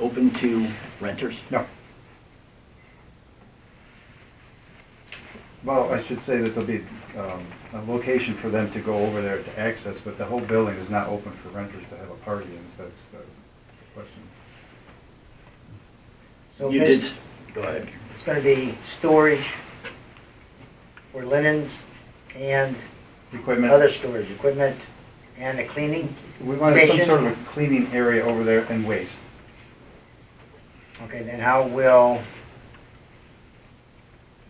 open to renters? No. Well, I should say that there'll be a location for them to go over there to access, but the whole building is not open for renters to have a party in, if that's the question. So You did, go ahead. it's going to be storage for linens and Equipment. other storage, equipment and a cleaning We wanted some station? sort of a cleaning area over there and waste. Okay, then how will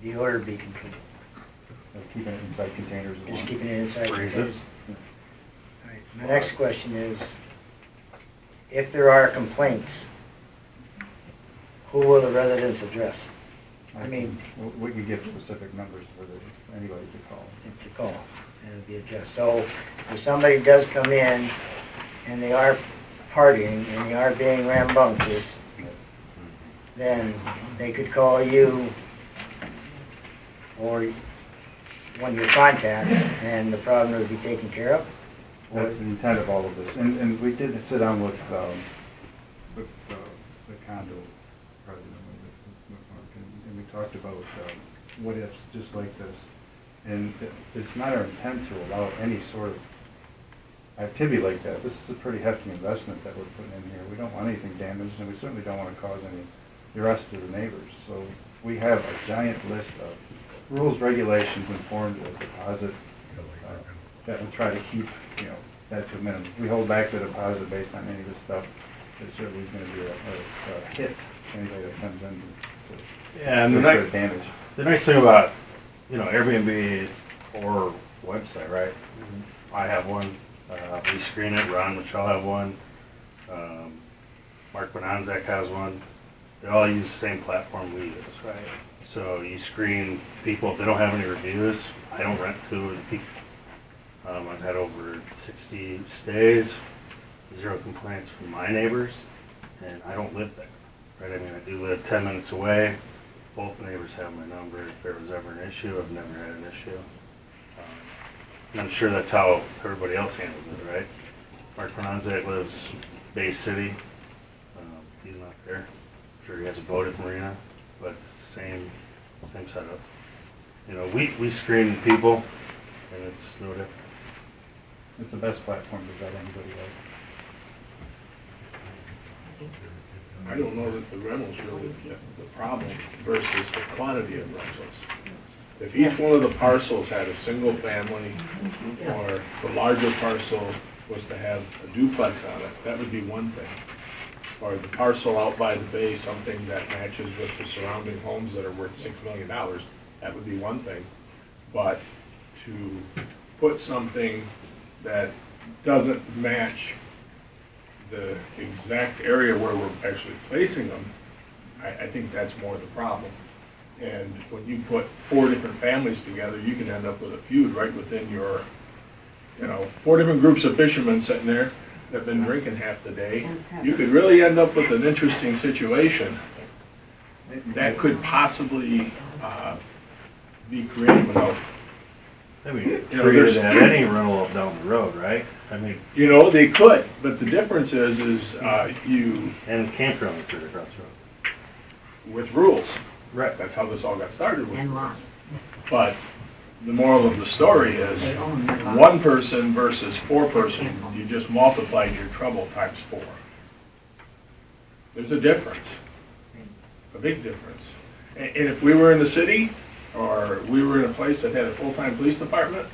the odor be controlled? Keeping it inside containers. as Just well. keeping it inside Freeze it. containers? All right, my next question is, if there are complaints, who will the residents address? I mean, We could give specific numbers for anybody to call. to call and it'll be addressed. So if somebody does come in and they are partying and they are being rambunctious, then they could call you or one of your contacts and the problem would be taken care of? That's the intent of all of this. And we did sit down with the condo president, with Mark, and we talked about what ifs just like this. And it's not our intent to allow any sort of activity like that. This is a pretty hefty investment that we're putting in here. We don't want anything damaged, and we certainly don't want to cause any duress to the neighbors. So we have a giant list of rules, regulations, and forms of deposit that we try to keep, that to a minimum. If we hold back the deposit based on any of this stuff, it certainly is going to be a hit to anybody that comes in to Yeah, and damage. the nice thing about, Airbnb or website, right? I have one. We screen it. Ron Michelle have one. Mark Bonanzak has one. They all use the same platform we use. Right. So you screen people. If they don't have any reviews, I don't rent to the people. I've had over 60 stays, 0 complaints from my neighbors, and I don't live there. Right? I mean, I do live 10 minutes away. Both neighbors have my number. If there was ever an issue, I've never had an issue. And I'm sure that's how everybody else handles it, right? Mark Fernanzek lives Bay City. He's not there. I'm sure he has a boat at Marina, but same setup. We screen people, and it's no different. It's the best platform to vet anybody out. I don't know that the rentals really the problem versus the quantity of rentals. If each one of the parcels had a single family, or the larger parcel was to have a duplex on it, that would be one thing. Or the parcel out by the bay, something that matches with the surrounding homes that are worth $6 million, that would be one thing. But to put something that doesn't match the exact area where we're actually placing them, I think that's more the problem. And when you put 4 different families together, you can end up with a feud right within your, 4 different groups of fishermen sitting there that have been drinking half the day. You could really end up with an interesting situation that could possibly be created without. I mean, there's- at any rental down the road, right? I mean, They could, but the difference is you, and campground is right across the road. with rules. Right. That's how this all got started with. And lots. But the moral of the story is, 1 person versus 4 person, you just multiplied your trouble times 4. There's a difference, a big difference. And if we were in the city, or we were in a place that had a full-time police department,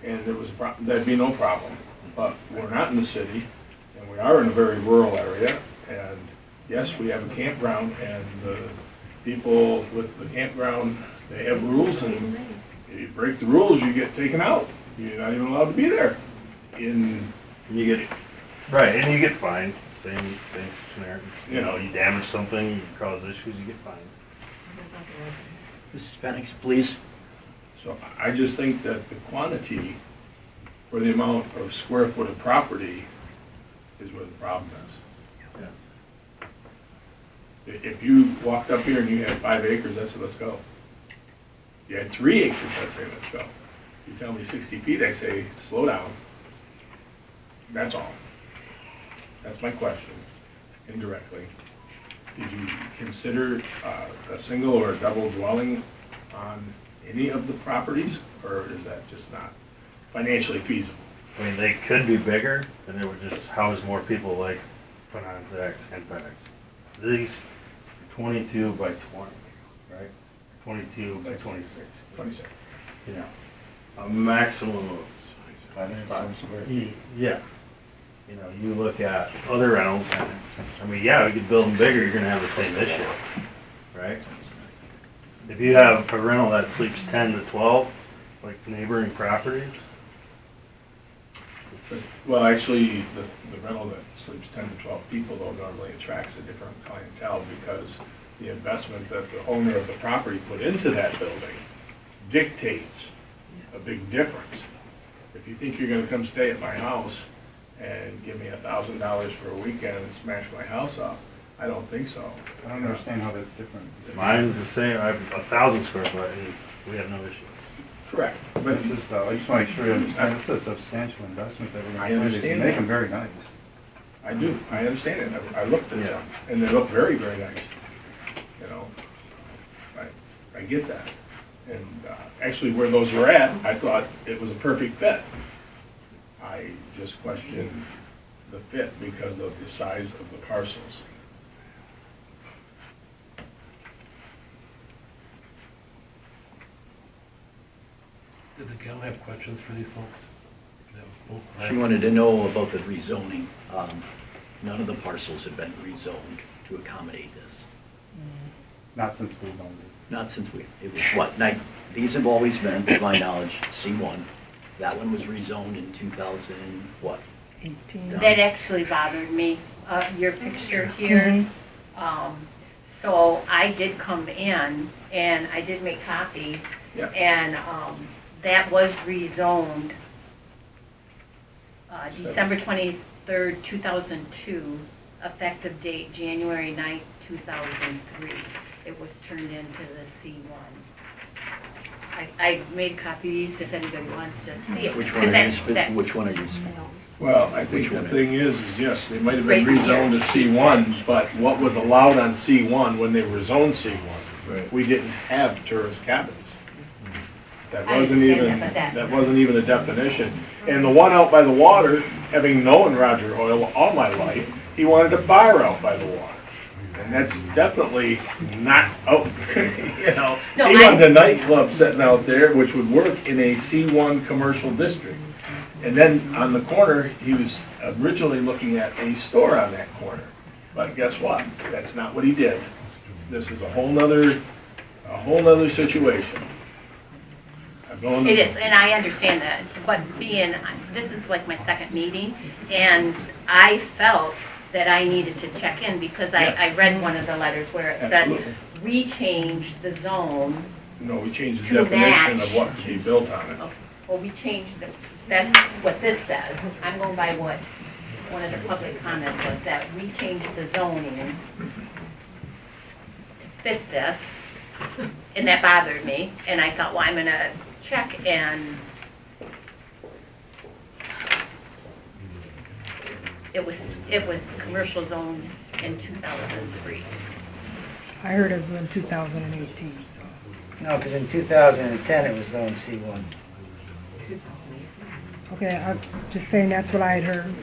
and there was that'd be no problem. But we're not in the city, and we are in a very rural area, and yes, we have a campground, and the people with the campground, they have rules, and if you break the rules, you get taken out. You're not even allowed to be there. And you get fined. Same scenario. You damage something, you cause issues, you get fined. Mrs. Pennix, please. So I just think that the quantity for the amount of square foot of property is where the problem is. Yeah. If you walked up here and you had 5 acres, I'd say, let's go. You had 3 acres, I'd say, let's go. You tell me 60 feet, I say, slow down. That's all. That's my question, indirectly. did you consider a single or a double dwelling on any of the properties? Or is that just not financially feasible? I mean, they could be bigger, and it would just house more people like Penanzacs and Penix. These 22 by 20, right? 22 by 26. 26. You know, a maximum of 500 square feet. Yeah. You know, you look at other rentals, I mean, yeah, we could build them bigger, you're gonna have the same issue, right? If you have a rental that sleeps 10 to 12, like neighboring properties, it's- Well, actually, the rental that sleeps 10 to 12 people though normally attracts a different clientele because the investment that the owner of the property put into that building dictates a big difference. If you think you're gonna come stay at my house and give me $1,000 for a weekend and smash my house up, I don't think so. I don't understand how that's different. mine's the same, I have 1,000 square foot, and we have no issues. Correct. But But it's just, I just want to make sure you understand, it's a substantial investment that we're I going to do. understand Make that. them very nice. I do, I understand it. I looked at Yeah. some, and they look very, very nice. You know, I get that. And actually, where those were at, I thought it was a perfect fit. I just questioned the fit because of the size of the parcels. Did the gal have questions for these folks? That was both She wanted to know about the rezoning. None of the parcels have been rezoned to accommodate this. Not since we've owned it. Not since it was what, these have always been, to my knowledge, C1. That one was rezoned in 2000, what? 18. That actually bothered me, your picture here. So I did come in and I did make copies. Yeah. And that was rezoned December 23rd, 2002, effective date January 9th, 2003. It was turned into the C1. I made copies if anybody wants to see it. Which 'cause one are you, that's- that- which one are you? Well, I think Which the one? thing is yes, they might have been Right here. rezoned to C1, but what was allowed on C1 when they were zoned C1? Right. We didn't have tourist cabins. That I wasn't understand even, that, but that wasn't even a definition. And the one out by the water, having known Roger Hoyle all my life, he wanted a bar out by the water. And that's definitely not out, you know. No, He I- wanted a nightclub sitting out there, which would work in a C1 commercial district. And then on the corner, he was originally looking at a store on that corner. But guess what? That's not what he did. This is a whole nother situation. I'm going. It is, and I understand that, but this is like my second meeting, and I felt that I needed to check in because I read one of the letters where it said, Absolutely. we changed the zone. No, we changed the To definition match. of what could be built on it. Okay, well, we changed that's what this says. I'm going by what one of the public comments was, that we changed the zoning to fit this, and that bothered me, and I thought, well, I'm gonna check, and it was commercial zoned in 2003. I heard it was in 2018, so. No, because in 2010 it was zone C1. Okay, I'm just saying that's what I had heard.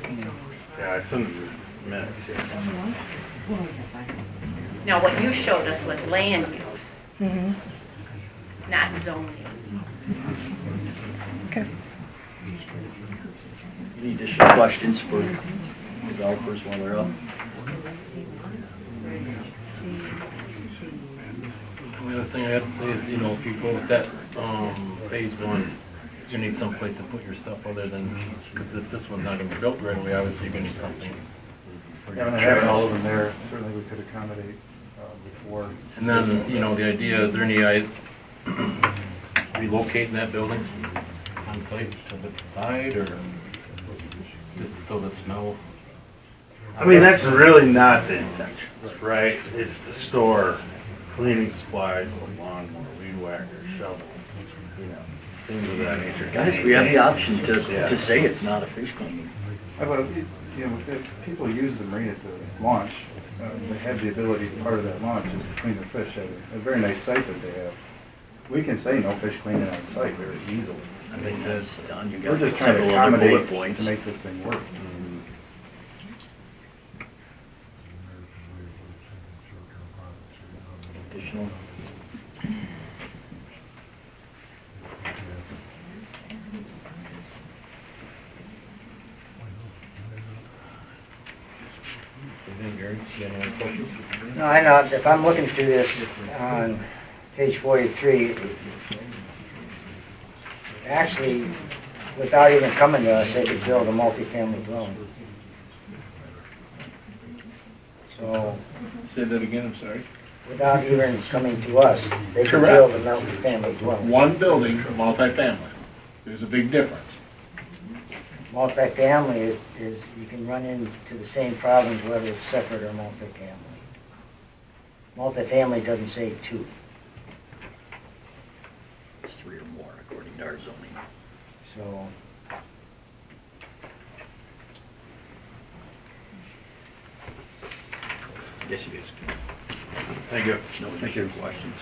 Yeah, it's in the minutes here. Now, what you showed us was land use, Mm-hmm. not zoning. Okay. Any additional questions for developers while they're up? The other thing I have to say is, if you go with that, phase one, you need some place to put your stuff other than, because if this one's not gonna be built right away, obviously you're gonna need something. for your Having having all of trash. them there, certainly we could accommodate before. And then, the idea, is there any, relocating that building on site to the side, or just so the smell? I mean, that's really not the intention, right? It's to store cleaning supplies, a lawnmower, weed whacker, shovel, things of that nature. Guys, we have the option Yeah. to say it's not a fish cleaning. If people use the marina to launch, to have the ability, part of that launch is to clean the fish at a very nice site that they have. We can say no fish cleaning on site very easily. I think that's done. You We're got just trying to several other bullet accommodate points. to make this thing work. Additional. Anything, Gary? You got any other questions? No, I know, if I'm looking through this on page 43, actually, without even coming to us, they could build a multifamily dwelling. So, Say that again, I'm sorry. without even coming to us, they could Correct. build a multifamily dwelling. One building for multifamily. There's a big difference. Multifamily is, you can run into the same problems whether it's separate or multifamily. Multifamily doesn't say two, It's 3 or more according to our zoning. so. Yes, you guys can. Thank you. No additional questions.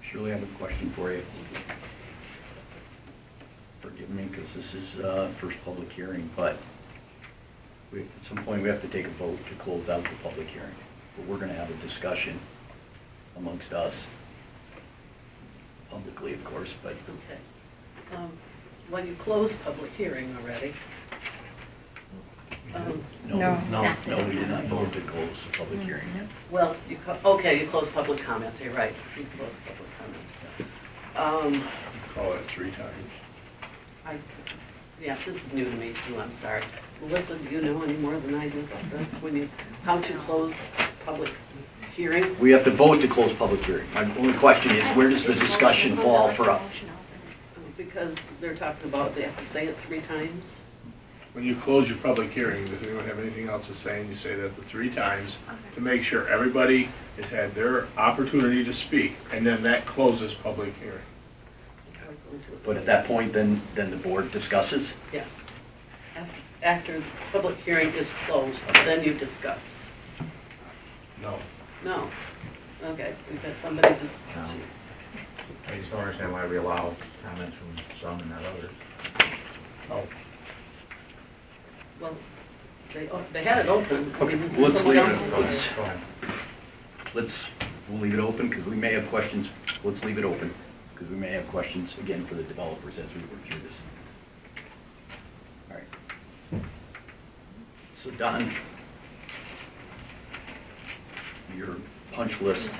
Shirley, I have a question for you. Forgive me, because this is first public hearing, but at some point, we have to take a vote to close out the public hearing. But we're going to have a discussion amongst us, publicly, of course, but Okay. Well, you closed public hearing already. No. no, we did not vote to close the public hearing. Well, okay, you closed public comment, you're right. You closed public comment. Call it 3 times. Yeah, this is new to me too, I'm sorry. Melissa, do you know any more than I do about this? How to close public hearing? We have to vote to close public hearing. My only question is, where does the discussion fall for us? Because they're talking about they have to say it 3 times. When you close your public hearing, does anyone have anything else to say? And you say that the 3 times to make sure everybody has had their opportunity to speak, and then that closes public hearing. But at that point, then the board discusses? Yes. After the public hearing is closed, then you discuss. No. No. Okay, we've got somebody just, I just don't understand why we allow comments from some and not others. Oh. well, they had it open. I mean, is there Let's someone leave else? it, we'll leave it open, because we may have questions. Let's leave it open, because we may have questions, again, for the developers as we work through this. All right. So Don, your punch list.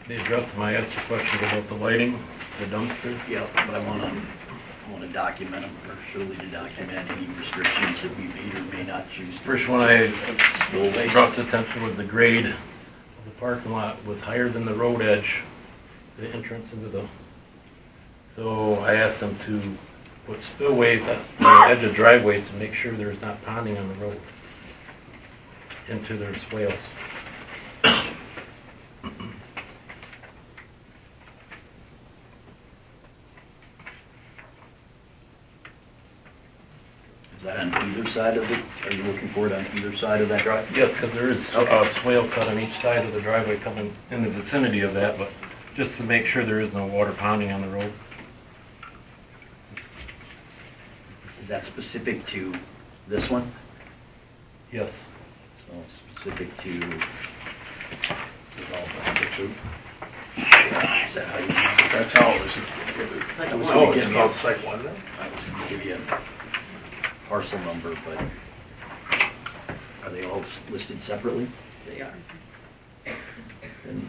They addressed them. I asked a question about the lighting, the dumpster. Yeah, but I want to document them, or Shirley to document any restrictions that we may or may not choose. to First one I Spillways. brought to attention was the grade of the parking lot was higher than the road edge, the entrance into the, so I asked them to put spillways at the edge of driveways to make sure there's not ponding on the road into their swales. Is that on either side of the, are you looking for it on either side of that drive? Yes, because there is a swale cut on each side of the driveway coming in the vicinity of that, but just to make sure there is no water ponding on the road. Is that specific to this one? Yes. So specific to, Development number 2. is that how you? That's how it was. Like I was one. gonna Oh, it's give you, called site 1 then? I was gonna give you a parcel number, but are they all listed separately? They are. And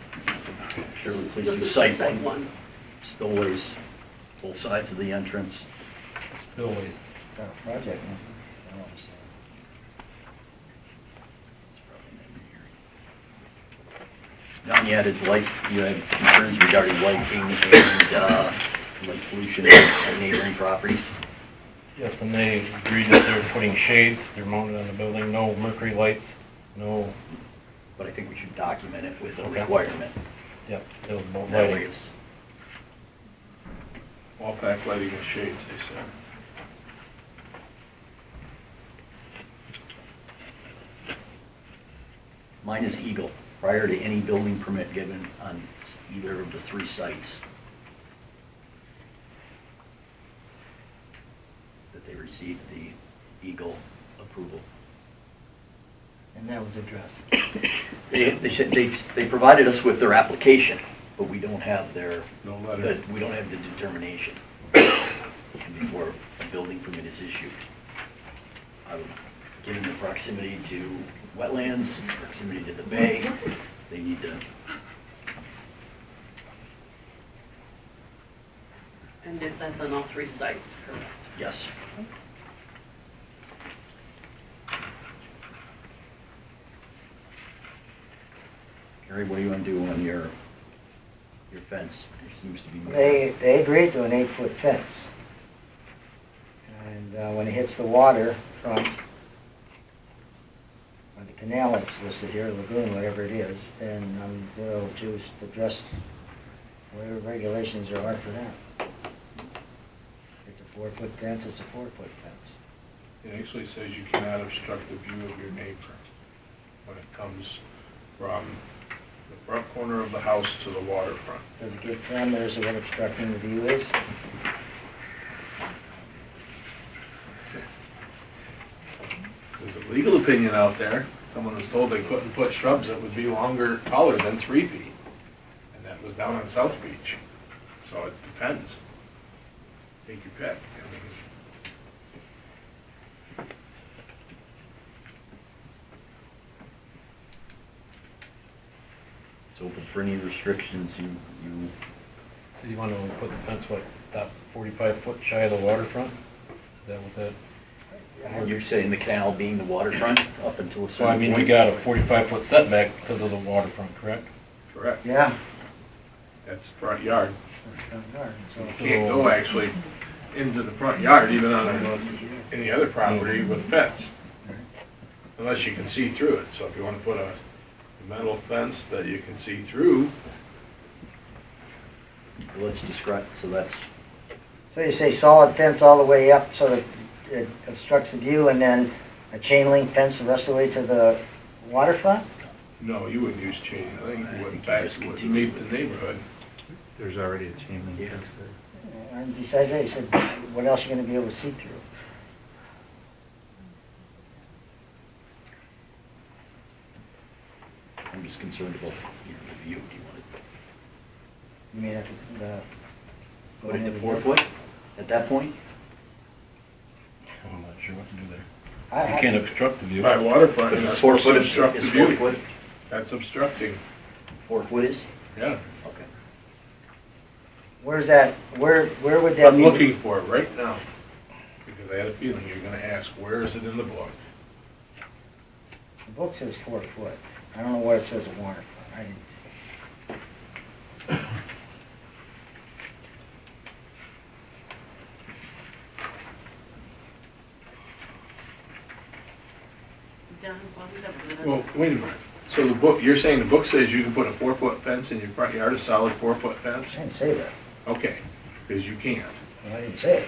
Shirley, please This do is site site 1. one. Spillways, both sides of the entrance. Spillways. Got a project, huh? I don't understand. Don, you had concerns regarding lighting and light pollution on neighboring properties? Yes, and they agreed that they're putting shades, they're mounted on the building, no mercury lights, no, But I think we should document it with a Okay. requirement. yep, those both That way lighting. it's, Wall pack lighting with shades, they said. mine is Eagle, prior to any building permit given on either of the 3 sites. That they received the Eagle approval. And that was addressed. They provided us with their application, but we don't have their, No letter. we don't have the determination before a building permit is issued. Given the proximity to wetlands, proximity to the bay, they need to, And that's on all 3 sites, correct? yes. Gary, what do you want to do on your fence? There seems to be more. They agreed to an 8-foot fence. And when it hits the water front, or the canal that's listed here, lagoon, whatever it is, then they'll choose to address whatever regulations there are for that. If it's a 4-foot fence, it's a 4-foot fence. It actually says you cannot obstruct the view of your neighbor when it comes from the front corner of the house to the waterfront. Does it give parameters of what obstructing the view is? There's a legal opinion out there. Someone was told they couldn't put shrubs that would be taller than 3 feet. And that was down on South Beach. So it depends. Take your pick. I mean, It's open for any restrictions you, So you want to put the fence, what, about 45 foot shy of the waterfront? Is that what that? and you're saying the canal being the waterfront up until a certain So I mean, we point? got a 45 foot setback because of the waterfront, correct? correct. Yeah. That's front yard. That's front yard, so. You can't go actually into the front yard, even on any other property with a fence. Unless you can see through it. So if you want to put a metal fence that you can see through, Let's describe, so that's, So you say solid fence all the way up so that it obstructs the view, and then a chain link fence the rest of the way to the waterfront? no, you wouldn't use chain link. You I wouldn't think you back, just wouldn't continue meet the neighborhood. There's already a chain link Yeah. fence there. And besides that, you said, what else are you gonna be able to see through? I'm just concerned about the view. Do you want You mean at the... to put it to 4 foot at that point? I'm not sure what to do there. I- You can't obstruct the view. By waterfront, But you're not it's 4 supposed to foot, obstruct the is 4 view. foot, That's obstructing, 4 foot is? yeah. Okay. Where's that, where would that I'm be? looking for it right now, because I had a feeling you were gonna ask, where is it in the book? The book says 4 foot. I don't know what it says at waterfront. I didn't see. John, well, we have a minute. Well, wait a minute. So the book, you're saying the book says you can put a 4-foot fence in your front yard, a solid 4-foot fence? I didn't say that. Okay, because you can't. Well, I didn't say it.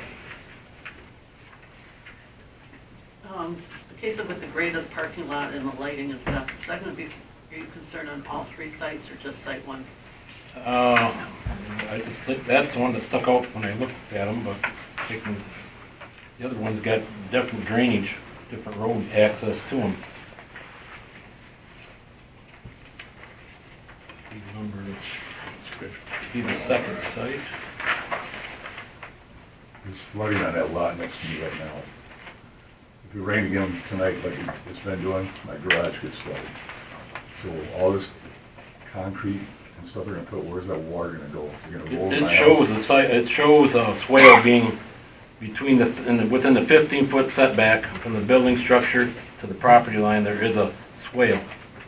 The case of with the grade of the parking lot and the lighting and stuff, is that gonna be, are you concerned on all 3 sites or just site 1? I just think that's the one that stuck out when I looked at them, but the other one's got different drainage, different road access to them. Number, be the second site. There's flooding on that lot next to me right now. If it rained again tonight like it's been doing, my garage gets flooded. So all this concrete and stuff they're gonna put, where's that water gonna go? You're gonna go over my It shows house? a site, it shows a swale being between within the 15-foot setback from the building structure to the property line. There is a swale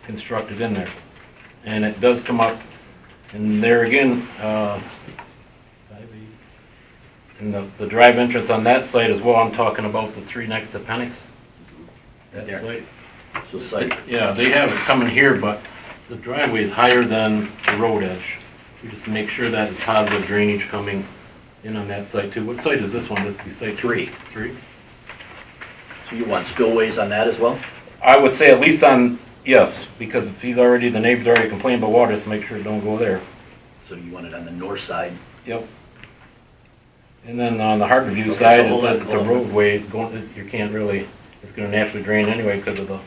constructed in there. And it does come up, and there again, 5, 8, And the drive entrance on that site as well, I'm talking about the three next to Penix. That There. site. So site, Yeah, they have it coming here, but the driveway is higher than the road edge. We just make sure that it's positive drainage coming in on that site too. What site is this one? This be site 3. 3? So you want spillways on that as well? I would say at least on, yes, because if he's already, the neighbor's already complained about water, so make sure it don't go there. So you want it on the north side? Yep. And then on the Harbor View Okay, side, so hold on, it's a hold on. roadway, you can't really, it's gonna naturally drain anyway because of the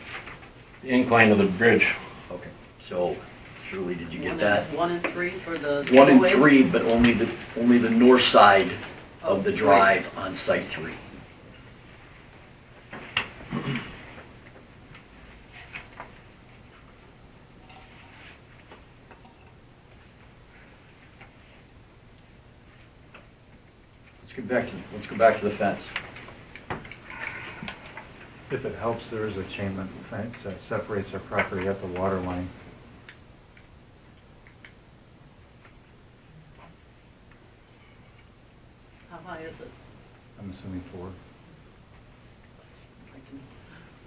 incline of the bridge. Okay. So Shirley, did you get One that? and- 1 and 3 for the. 1 and spillways? 3, but only the north side of the Oh, drive on site 3. Let's go back to the fence. If it helps, there is a chain link fence that separates our property at the water line. How high is it? I'm assuming 4.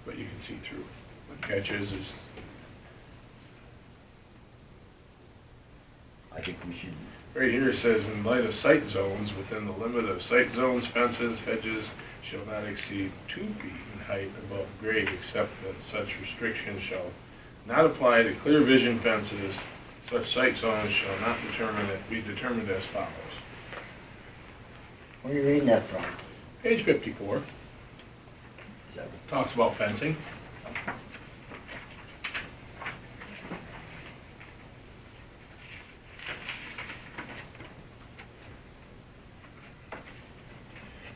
But you can see through. What catch is I think we should, right here it says, in light of site zones, within the limit of site zones, fences, hedges shall not exceed 2 feet in height above grade, except that such restrictions shall not apply to clear vision fences. Such site zones shall not be determined as follows. Where are you reading that from? Page 54 is that, talks about fencing.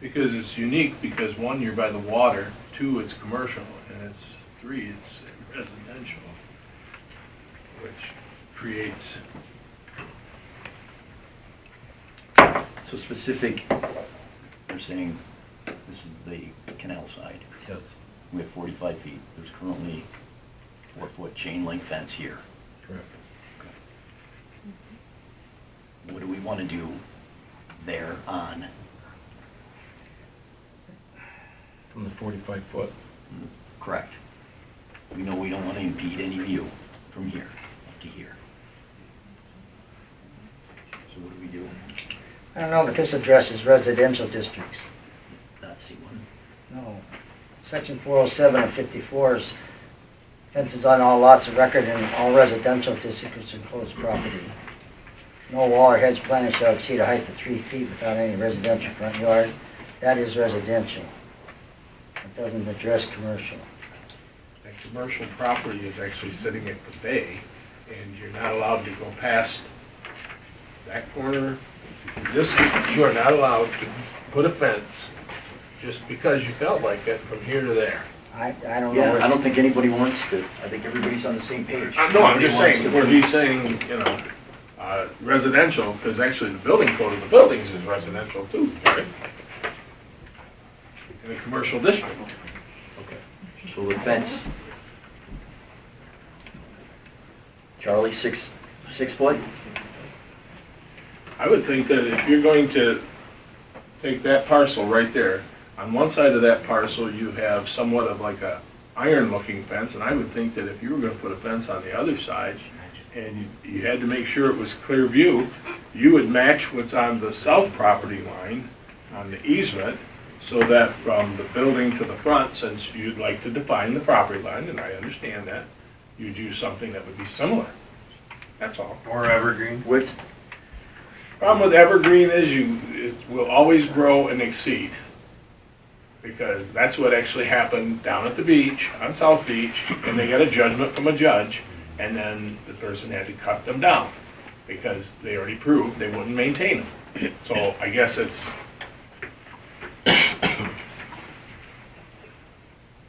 Because it's unique, because 1, you're by the water, 2, it's commercial, and it's 3, it's residential, which creates, so specific, they're saying this is the canal side. Yes. We have 45 feet. There's currently 4-foot chain link fence here. Correct. What do we want to do there on? From the 45 foot. Correct. We know we don't want to impede any view from here up to here. So what do we do? I don't know, but this addresses residential districts. Not C1. No. Section 407 of 54 is fences on all lots of record in all residential districts enclosed property. No wall or hedge planted shall exceed a height of 3 feet without any residential front yard. That is residential. It doesn't address commercial. and commercial property is actually sitting at the bay, and you're not allowed to go past that corner. This, you are not allowed to put a fence just because you felt like it from here to there. I don't know. Yeah, where I don't it's- think anybody wants to. I think everybody's on the same page. No, I'm just Nobody wants saying, to- where he's saying, you know, residential, because actually the building code of the buildings is residential too, right? In a commercial district. Okay. So the fence. Charlie, 6 foot? I would think that if you're going to take that parcel right there, on one side of that parcel, you have somewhat of like a iron-looking fence, and I would think that if you were gonna put a fence on the other side, and you had to make sure it was clear view, you would match what's on the south property line, on the easement, so that from the building to the front, since you'd like to define the property line, and I understand that, you'd use something that would be similar. That's all. Or evergreen. Width? Problem with evergreen is it will always grow and exceed. Because that's what actually happened down at the beach, on South Beach, and they got a judgment from a judge, and then the person had to cut them down, because they already proved they wouldn't maintain them. So I guess it's,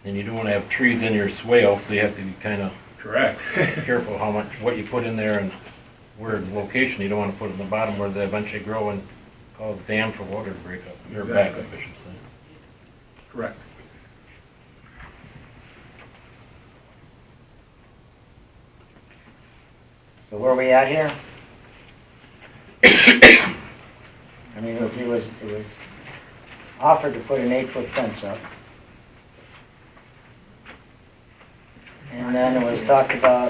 And you don't want to have trees in your swale, so you have to be kind of correct. careful how much, what you put in there and where the location. You don't want to put it in the bottom where they eventually grow and cause dam for water to break up, or back up, I should say. Correct. So where are we at here? I mean, it was offered to put an 8-foot fence up. And then it was talked about